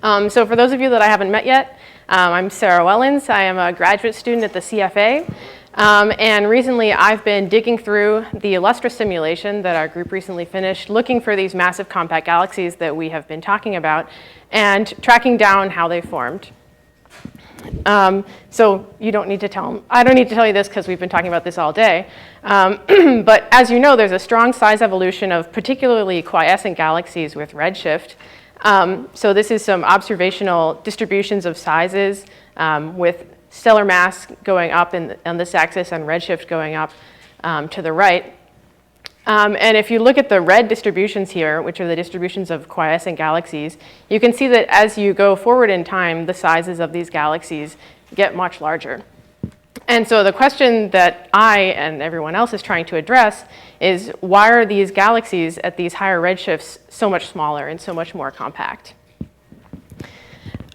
So for those of you that I haven't met yet, I'm Sarah Wellons. I am a graduate student at the CFA. And recently I've been digging through the Illustra simulation that our group recently finished, looking for these massive compact galaxies that we have been talking about and tracking down how they formed. So you don't need to I don't need to tell you this because we've been talking about this all day. But as you know, there's a strong size evolution of particularly quiescent galaxies with Redshift. So this is some observational distributions of sizes with stellar mass going up on this axis and Redshift going up to the right. And if you look at the red distributions here, which are the distributions of quiescent galaxies, you can see that as you go forward in time, the sizes of these galaxies get much larger. And so the question that I and everyone else is trying to address is, why are these galaxies at these higher redshifts so much smaller and so much more compact?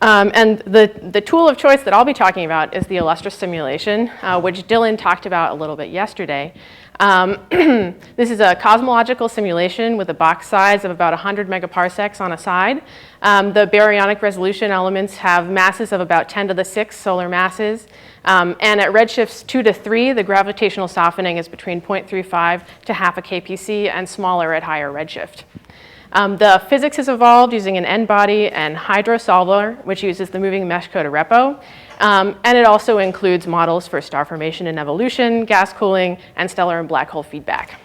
And the tool of choice that I'll be talking about is the Illustra simulation, which Dylan talked about a little bit yesterday. This is a cosmological simulation with a box size of about 100 megaparsecs on a side. The baryonic resolution elements have masses of about 10 to the 6 solar masses. And at redshifts 2 to 3, the gravitational softening is between 0.35 to half a kpc and smaller at higher redshift. The physics is evolved using an N-body and hydro solver, which uses the moving mesh code of repo. And it also includes models for star formation and evolution, gas cooling, and stellar and black hole feedback.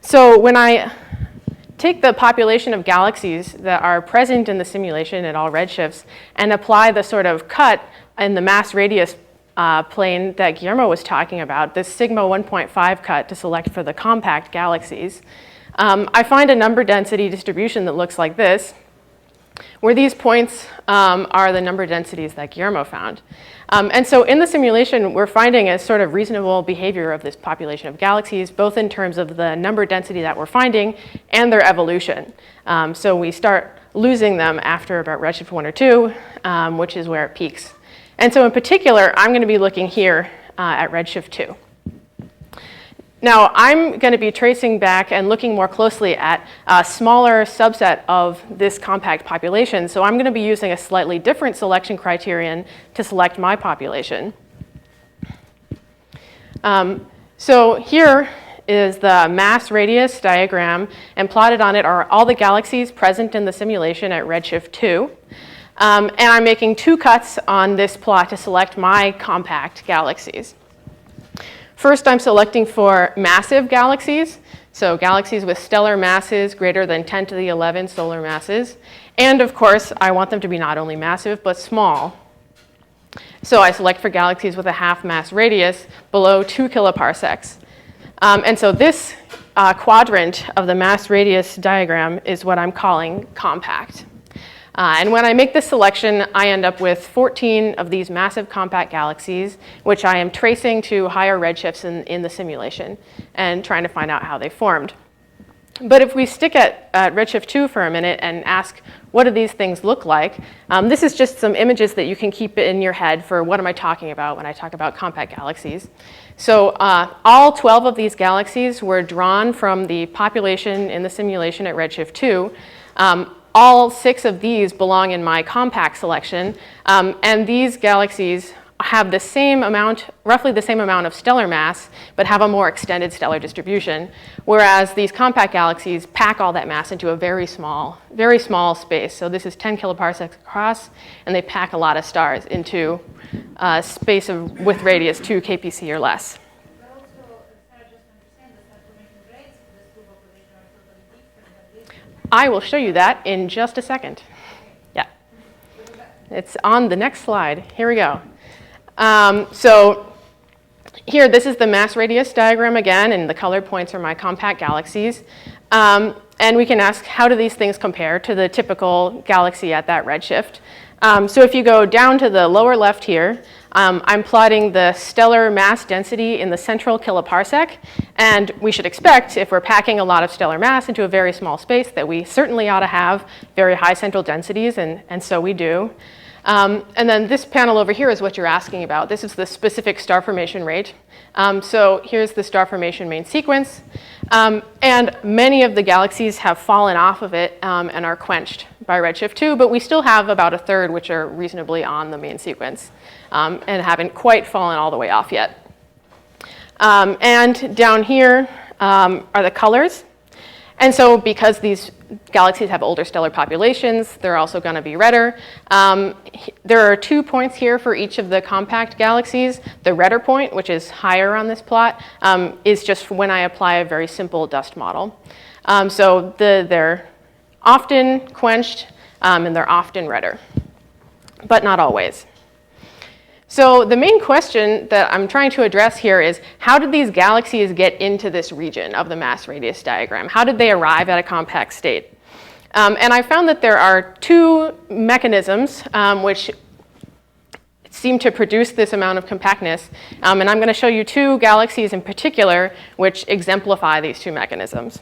So when I take the population of galaxies that are present in the simulation at all redshifts and apply the sort of cut in the mass radius plane that Guillermo was talking about, this sigma 1.5 cut to select for the compact galaxies, I find a number density distribution that looks like this, where these points are the number densities that Guillermo found. And so in the simulation, we're finding a sort of reasonable behavior of this population of galaxies, both in terms of the number density that we're finding and their evolution. So we start losing them after about redshift 1 or 2, which is where it peaks. And so in particular, I'm going to be looking here at redshift 2. Now, I'm going to be tracing back and looking more closely at a smaller subset of this compact population. So I'm going to be using a slightly different selection criterion to select my population. So here is the mass radius diagram, and plotted on it are all the galaxies present in the simulation at redshift 2. And I'm making 2 cuts on this plot to select my compact galaxies. First, I'm selecting for massive galaxies, so galaxies with stellar masses greater than 10 to the 11 solar masses. And of course, I want them to be not only massive, but small. So I select for galaxies with a half mass radius below 2 kiloparsecs. And so this quadrant of the mass radius diagram is what I'm calling compact. And when I make this selection, I end up with 14 of these massive compact galaxies, which I am tracing to higher redshifts in the simulation and trying to find out how they formed. But if we stick at redshift 2 for a minute and ask, what do these things look like? This is just some images that you can keep in your head for what am I talking about when I talk about compact galaxies. So all 12 of these galaxies were drawn from the population in the simulation at redshift 2. All 6 of these belong in my compact selection, and these galaxies have the same amount, roughly the same amount of stellar mass, but have a more extended stellar distribution, whereas these compact galaxies pack all that mass into a very small space. So this is 10 kiloparsecs across, and they pack a lot of stars into a space with radius 2 kpc or less. I will show you that in just a second. Yeah, it's on the next slide. Here we go. So here, this is the mass radius diagram again, and the colored points are my compact galaxies. And we can ask, how do these things compare to the typical galaxy at that redshift? So if you go down to the lower left here, I'm plotting the stellar mass density in the central kiloparsec, and we should expect, if we're packing a lot of stellar mass into a very small space, that we certainly ought to have very high central densities, and so we do. And then this panel over here is what you're asking about. This is the specific star formation rate. So here's the star formation main sequence. And many of the galaxies have fallen off of it and are quenched by Redshift 2, but we still have about a third which are reasonably on the main sequence and haven't quite fallen all the way off yet. And down here are the colors. And so because these galaxies have older stellar populations, they're also going to be redder. There are 2 points here for each of the compact galaxies. The redder point, which is higher on this plot, is just when I apply a very simple dust model. So they're often quenched and they're often redder, but not always. So the main question that I'm trying to address here is, how did these galaxies get into this region of the mass radius diagram? How did they arrive at a compact state? And I found that there are 2 mechanisms which seem to produce this amount of compactness. And I'm going to show you 2 galaxies in particular which exemplify these 2 mechanisms.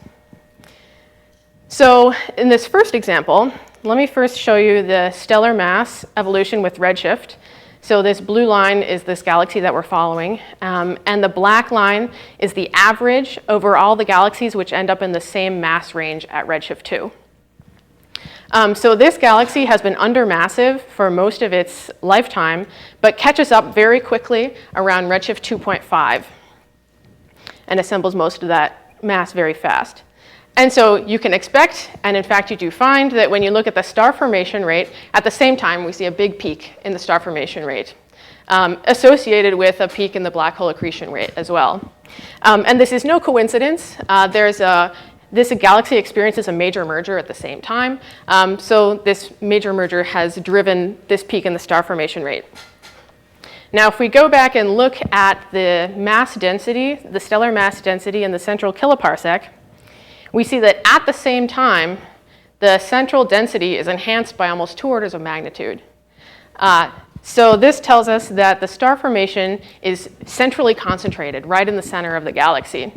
So in this first example, let me first show you the stellar mass evolution with Redshift. So this blue line is this galaxy that we're following, and the black line is the average over all the galaxies which end up in the same mass range at Redshift 2. So this galaxy has been undermassive for most of its lifetime, but catches up very quickly around Redshift 2.5 and assembles most of that mass very fast. And so you can expect, and in fact you do find, that when you look at the star formation rate, at the same time we see a big peak in the star formation rate, associated with a peak in the black hole accretion rate as well. And this is no coincidence. This galaxy experiences a major merger at the same time. So this major merger has driven this peak in the star formation rate. Now, if we go back and look at the mass density, the stellar mass density in the central kiloparsec, we see that at the same time, the central density is enhanced by almost 2 orders of magnitude. So this tells us that the star formation is centrally concentrated right in the center of the galaxy.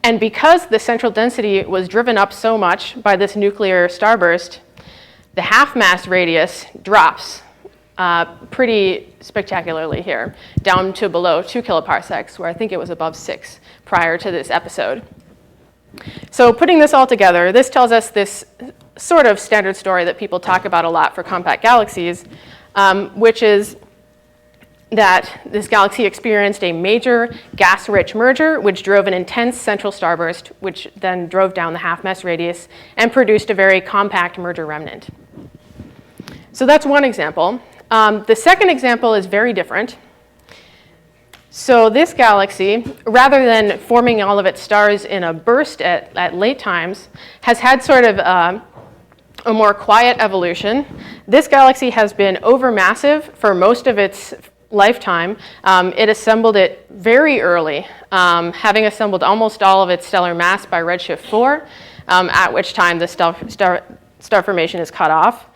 And because the central density was driven up so much by this nuclear starburst, the half-mass radius drops pretty spectacularly here, down to below 2 kiloparsecs, where I think it was above 6 prior to this episode. So putting this all together, this tells us this sort of standard story that people talk about a lot for compact galaxies, which is that this galaxy experienced a major gas-rich merger, which drove an intense central starburst, which then drove down the half-mass radius and produced a very compact merger remnant. So that's one example. The second example is very different. So this galaxy, rather than forming all of its stars in a burst at late times, has had sort of a more quiet evolution. This galaxy has been overmassive for most of its lifetime. It assembled it very early, having assembled almost all of its stellar mass by Redshift 4, at which time the star formation is cut off.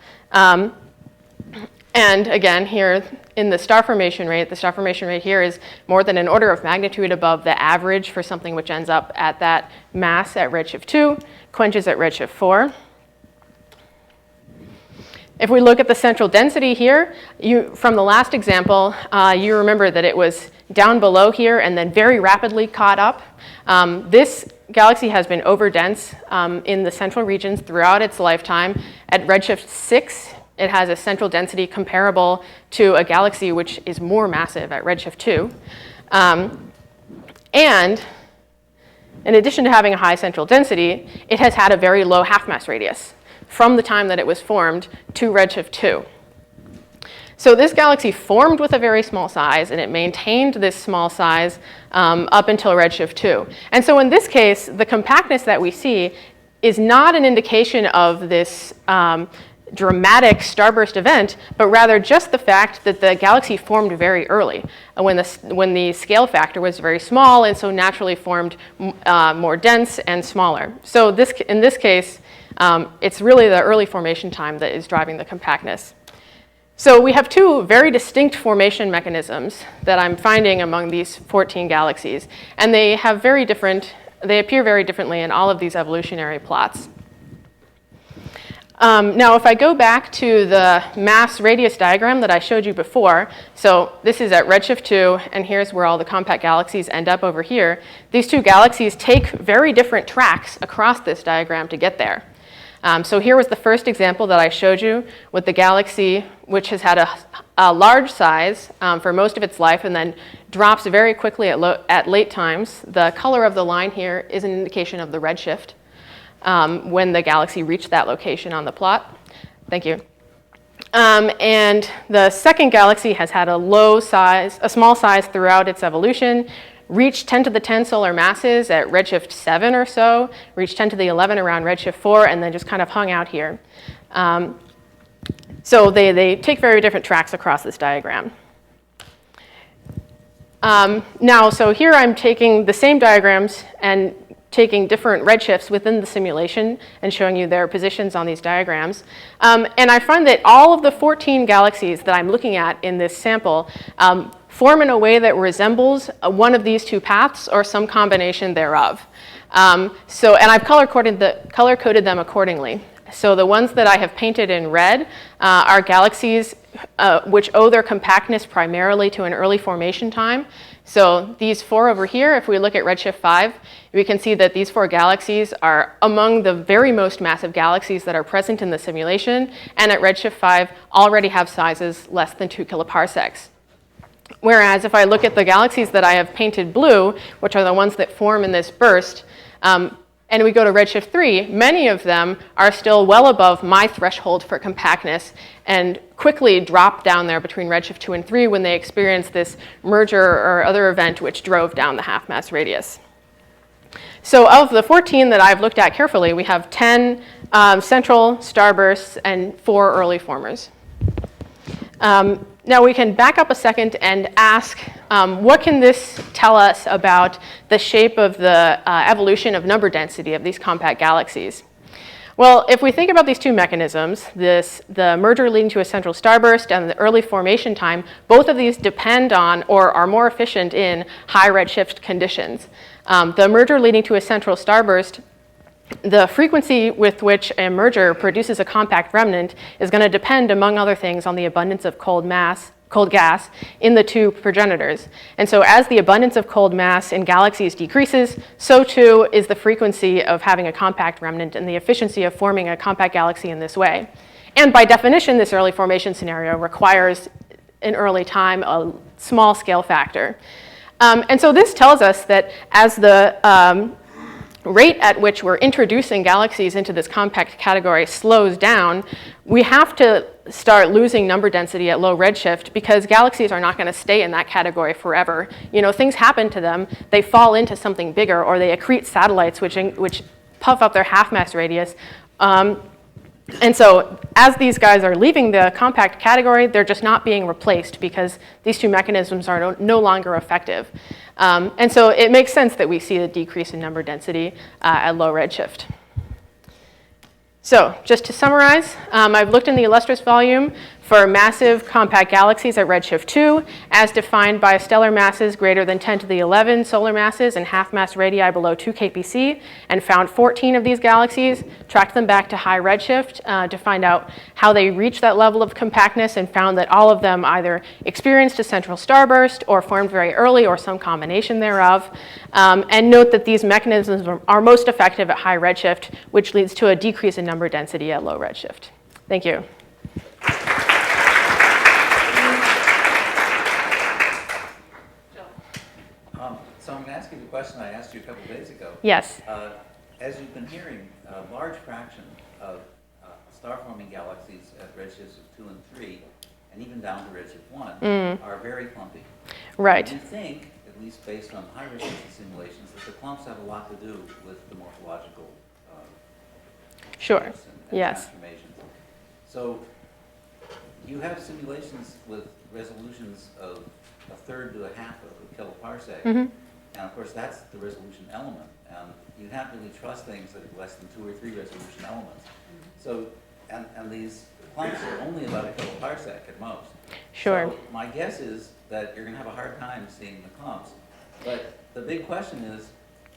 And again, here in the star formation rate here is more than an order of magnitude above the average for something which ends up at that mass at Redshift 2, quenches at Redshift 4. If we look at the central density here, from the last example, you remember that it was down below here and then very rapidly caught up. This galaxy has been overdense in the central regions throughout its lifetime. At Redshift 6, it has a central density comparable to a galaxy which is more massive at Redshift 2. And in addition to having a high central density, it has had a very low half-mass radius from the time that it was formed to Redshift 2. So this galaxy formed with a very small size, and it maintained this small size up until Redshift 2. And so in this case, the compactness that we see is not an indication of this dramatic starburst event, but rather just the fact that the galaxy formed very early, when the scale factor was very small, and so naturally formed more dense and smaller. So in this case, it's really the early formation time that is driving the compactness. So we have 2 very distinct formation mechanisms that I'm finding among these 14 galaxies, and they appear very differently in all of these evolutionary plots. Now, if I go back to the mass radius diagram that I showed you before, so this is at Redshift 2, and here's where all the compact galaxies end up over here. These two galaxies take very different tracks across this diagram to get there. So here was the first example that I showed you with the galaxy, which has had a large size for most of its life and then drops very quickly at late times. The color of the line here is an indication of the redshift when the galaxy reached that location on the plot. Thank you. And the second galaxy has had a small size throughout its evolution, reached 10 to the 10 solar masses at redshift 7 or so, reached 10 to the 11 around redshift 4, and then just kind of hung out here. So they take very different tracks across this diagram. Now, so here I'm taking the same diagrams and taking different redshifts within the simulation and showing you their positions on these diagrams. And I find that all of the 14 galaxies that I'm looking at in this sample form in a way that resembles one of these two paths or some combination thereof. And I've color-coded them accordingly. So the ones that I have painted in red are galaxies which owe their compactness primarily to an early formation time. So these 4 over here, if we look at redshift 5, we can see that these 4 galaxies are among the very most massive galaxies that are present in the simulation, and at redshift 5 already have sizes less than 2 kiloparsecs. Whereas if I look at the galaxies that I have painted blue, which are the ones that form in this burst, and we go to redshift 3, many of them are still well above my threshold for compactness and quickly drop down there between redshift 2 and 3 when they experience this merger or other event which drove down the half-mass radius. So of the 14 that I've looked at carefully, we have 10 central starbursts and 4 early formers. Now we can back up a second and ask, what can this tell us about the shape of the evolution of number density of these compact galaxies? Well, if we think about these two mechanisms, the merger leading to a central starburst and the early formation time, both of these depend on or are more efficient in high redshift conditions. The merger leading to a central starburst, the frequency with which a merger produces a compact remnant is going to depend, among other things, on the abundance of cold gas in the two progenitors. And so as the abundance of cold mass in galaxies decreases, so too is the frequency of having a compact remnant and the efficiency of forming a compact galaxy in this way. And by definition, this early formation scenario requires, in early time, a small scale factor. And so this tells us that as the rate at which we're introducing galaxies into this compact category slows down, we have to start losing number density at low redshift because galaxies are not going to stay in that category forever. You know, things happen to them, they fall into something bigger, or they accrete satellites which puff up their half-mass radius. And so as these guys are leaving the compact category, they're just not being replaced because these two mechanisms are no longer effective. And so it makes sense that we see a decrease in number density at low redshift. So just to summarize, I've looked in the illustrious volume for massive compact galaxies at redshift 2 as defined by stellar masses greater than 10 to the 11 solar masses and half-mass radii below 2 kpc, and found 14 of these galaxies, tracked them back to high redshift to find out how they reached that level of compactness, and found that all of them either experienced a central starburst or formed very early or some combination thereof. And note that these mechanisms are most effective at high redshift, which leads to a decrease in number density at low redshift. Thank you. So I'm going to ask you the question I asked you a couple days ago. Yes. As you've been hearing, a large fraction of star-forming galaxies at redshifts of 2 and 3, and even down to redshift 1, are very clumpy. Right. And you think, at least based on high redshift simulations, that the clumps have a lot to do with the morphological sure. and Yes. transformations. So you have simulations with resolutions of 1/3 to 1/2 of a kiloparsec. Mm-hmm. And of course, that's the resolution element. And you can't really trust things that are less than 2 or 3 resolution elements. So, and these clumps are only about a kiloparsec at most. Sure. So my guess is that you're going to have a hard time seeing the clumps. But the big question is,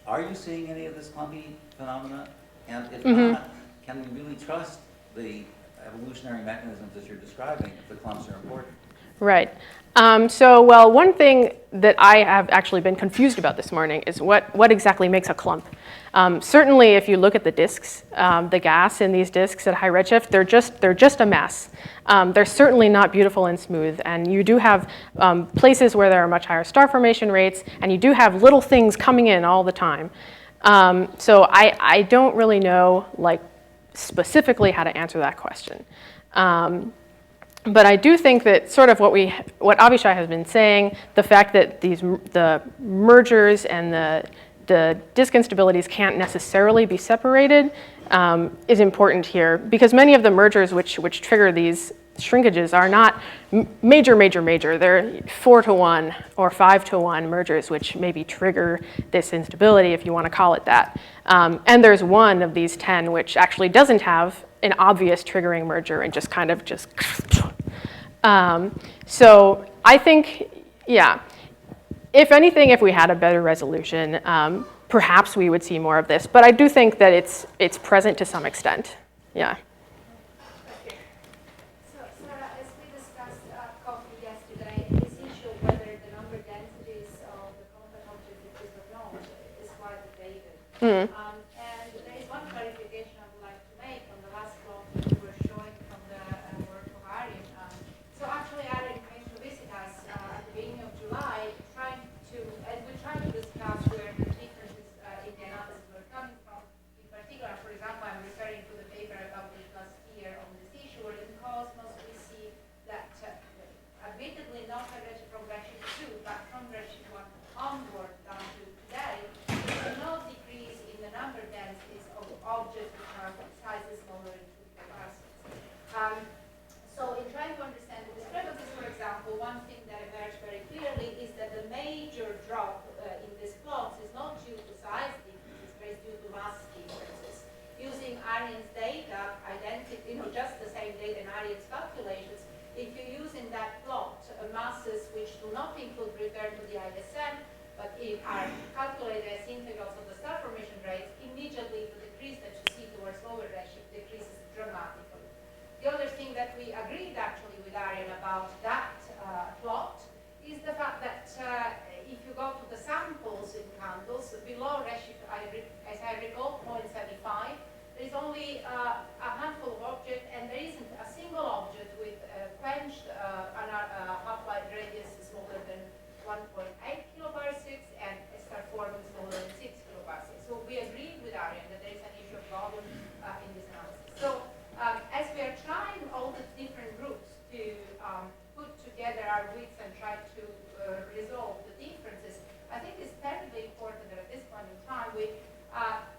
are you seeing any of this clumpy phenomena? And if not, can we really trust the evolutionary mechanisms that you're describing if the clumps are important. Right. Well, one thing that I have actually been confused about this morning is what exactly makes a clump. Certainly, if you look at the disks, the gas in these disks at high redshift, they're just a mass. They're certainly not beautiful and smooth, and you do have places where there are much higher star formation rates, and you do have little things coming in all the time. So I don't really know, like, specifically how to answer that question. But I do think that sort of what Avishai has been saying, the fact that the mergers and the disk instabilities can't necessarily be separated is important here, because many of the mergers which trigger these shrinkages are not major. They're 4-to-1 or 5-to-1 mergers, which maybe trigger this instability, if you want to call it that. And there's one of these 10 which actually doesn't have an obvious triggering merger and just kind of so I think, yeah, if anything, if we had a better resolution, perhaps we would see more of this. But I do think that it's present to some extent. Yeah. Okay. So, Sarah, as we discussed coffee yesterday, this issue of whether the number densities of the compact object is or not is quite debated. And there is one clarification I would like to make on the last plot that you were showing from the work of Arjen. So actually, Arjen came to visit us at the beginning of July, and we tried to discuss where the differences in the analysis were coming from. In particular, for example, I'm referring to the paper I published last year on this issue, where in Cosmos we see that, admittedly not redshift from redshift 2, but from redshift 1 onward down to today, there is no decrease in the number densities of objects which are sizes smaller than 2 kiloparsecs. So in trying to understand the discrepancies, for example, one thing that emerged very clearly is that the major drop in these plots is not due to size differences, but it's due to mass differences. Using Arjen's data, just the same data in Arjen's calculations, if you use in that plot masses which do not include return to the ISM, but are calculated as integrals of the star formation rates, immediately the decrease that you see towards lower redshift decreases dramatically. The other thing that we agreed actually with Arjen about that plot is the fact that if you go to the samples in candles, below redshift, as I recall, 0.75, there is only a handful of objects, and there isn't a single object with quenched half-life radius smaller than 1.8 kiloparsecs and a star forming smaller than 6 kiloparsecs. So we agreed with Arjen that there is an issue of volume in this analysis. So as we are trying all the different groups to put together our wits and try to resolve the differences, I think it's terribly important that at this point in time we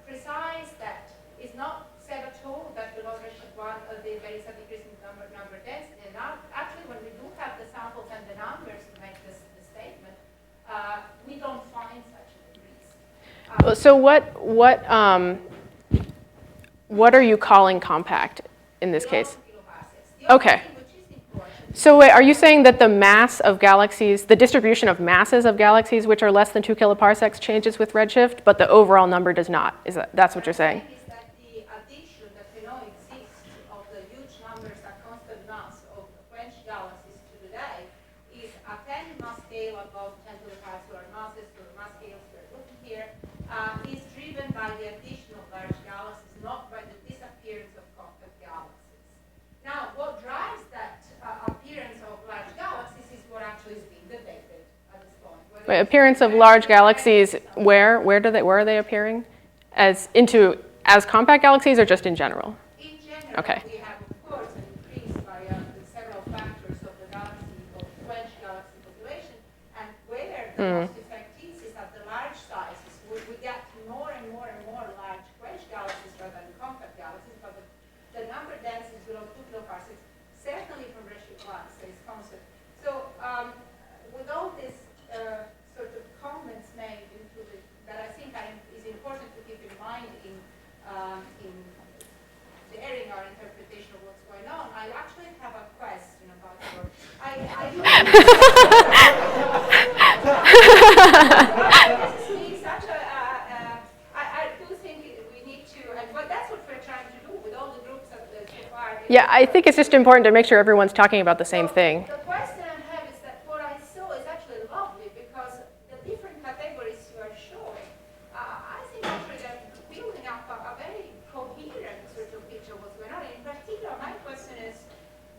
precise that it's not said at all that below redshift 1 there is a decrease in number density. And now, actually, when we do have the samples and the numbers to make this statement, we don't find such a decrease. So what are you calling compact in this case? Okay. So wait, are you saying that the mass of galaxies, the distribution of masses of galaxies which are less than 2 kiloparsecs changes with redshift, but the overall number does not? That's what you're saying? Is that the addition that we know exists of the huge numbers at constant mass of quenched galaxies to today is a 10 mass scale above 10 to the 5 solar masses, so the mass scales we're looking here, is driven by the addition of large galaxies, not by the disappearance of compact galaxies. Now, what drives that appearance of large galaxies is what actually is being debated at this point. Wait, appearance of large galaxies, where are they appearing? As compact galaxies or just in general? In general, okay. We have, of course, an increase by several factors of the quenched galaxy population, and where the most effect is at the large sizes, we get more and more large quenched galaxies rather than compact galaxies, but the number densities below 2 kiloparsecs, certainly from redshift 1, stays constant. So with all this sort of comments made into that I think is important to keep in mind in sharing our interpretation of what's going on, I actually have a question about your. I do think we need to, but that's what we're trying to do with all the groups so far Yeah, I think it's just important to make sure everyone's talking about the same thing. The question I have is that what I saw is actually lovely because the different categories you are showing, I think actually they're building up a very coherent sort of picture of what's going on. In particular, my question is,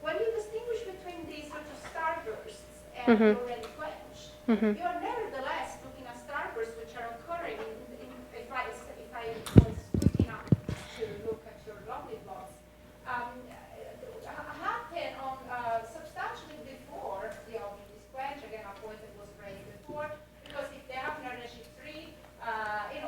when you distinguish between these sort of starbursts and already quenched, you are nevertheless looking at starbursts which are occurring if I was quick enough to look at your lovely plots. Happen on substantially before the object is quenched. Again, a point that was raised before, because if they happen on Redshift 3,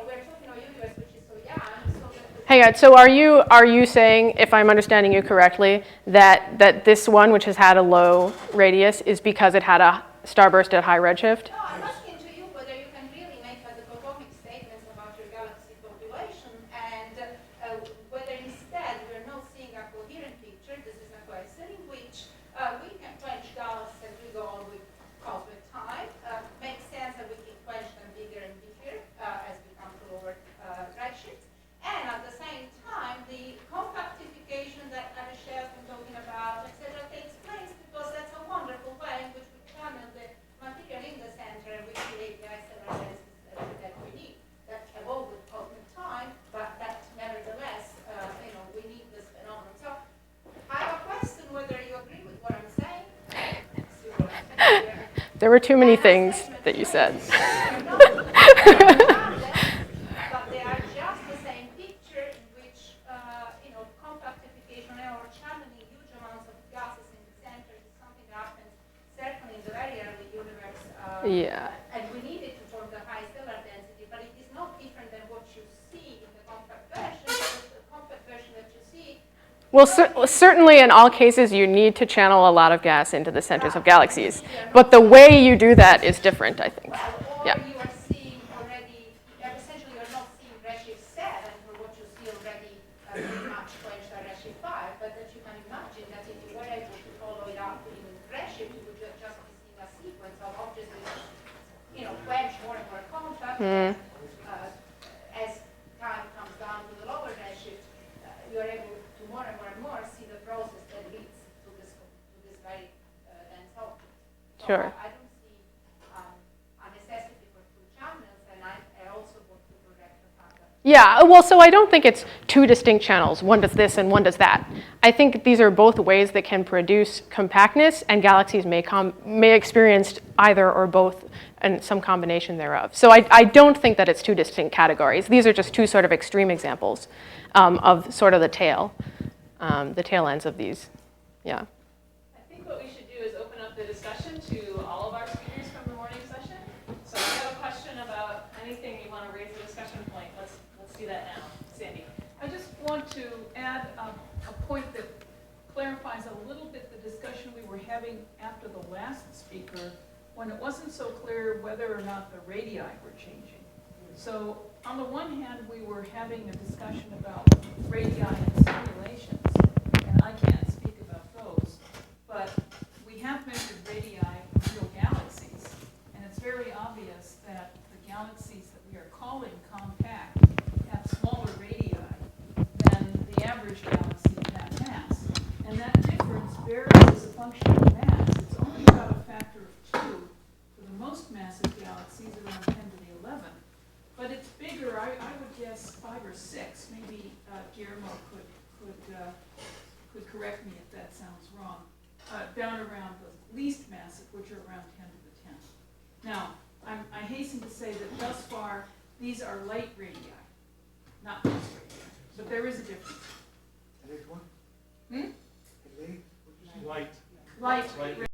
we're talking about a universe which is so young. So Hang on. So are you saying, if I'm understanding you correctly, that this one, which has had a low radius, is because it had a starburst at high redshift? no, I'm asking to you whether you can really make a dichotomic statements about your galaxy population, and whether instead we're not seeing a coherent picture. This is a question in which we can quench galaxies as we go on with cosmic time. Makes sense that we can quench them bigger and bigger as we come to lower redshifts. And at the same time, the compactification that Alicia has been talking about, etc., takes place because that's a wonderful way in which we channel the material in the center and we create the stellar densities that we need, that evolve with cosmic time, but that nevertheless, we need this phenomenon. So I have a question whether you agree with what I'm saying. See what I'm saying here. There were too many things that you said. But they are just the same picture in which, compactification or channeling huge amounts of gases in the center is something that happens certainly in the very early universe. Yeah. And we need it to form the high stellar density, but it is not different than what you see in the compact version, because the compact version that you see. Well, certainly in all cases, you need to channel a lot of gas into the centers of galaxies. But the way you do that is different, I think. Or Yeah. you are seeing already, essentially you're not seeing Redshift 7 for what you see already pretty much quenched at Redshift 5, but that you can imagine that if you were able to follow it up in Redshift, you would just be seeing a sequence of objects which, quench more and more compact. As time comes down to the lower Redshift, you are able to more and more see the process that leads to this very dense object. So Sure. I don't see a necessity for two channels, and I also want to correct the fact that. Yeah, well, so I don't think it's two distinct channels. One does this and one does that. I think these are both ways that can produce compactness, and galaxies may experience either or both and some combination thereof. So I don't think that it's two distinct categories. These are just two sort of extreme examples of sort of the tail ends of these. Yeah. I think what we should do is open up the discussion to all of our speakers from the morning session. So if you have a question about anything you want to raise a discussion point, let's do that now. Sandy. I just want to add a point that clarifies a little bit the discussion we were having after the last speaker, when it wasn't so clear whether or not the radii were changing. So on the one hand, we were having a discussion about radii and simulations, and I can't speak about those, but we have mentioned radii in real galaxies, and it's very obvious that the galaxies that we are calling compact have smaller radii than the average galaxy of that mass. And that difference varies as a function of mass. It's only about a factor of 2 for the most massive galaxies, around 10 to the 11. But it's bigger, I would guess 5 or 6. Maybe Guillermo could correct me if that sounds wrong. Down around the least massive, which are around 10 to the 10th. Now, I hasten to say that thus far, these are light radii, not mass radii. But there is a difference. Light one? Hmm? Light? Light radii.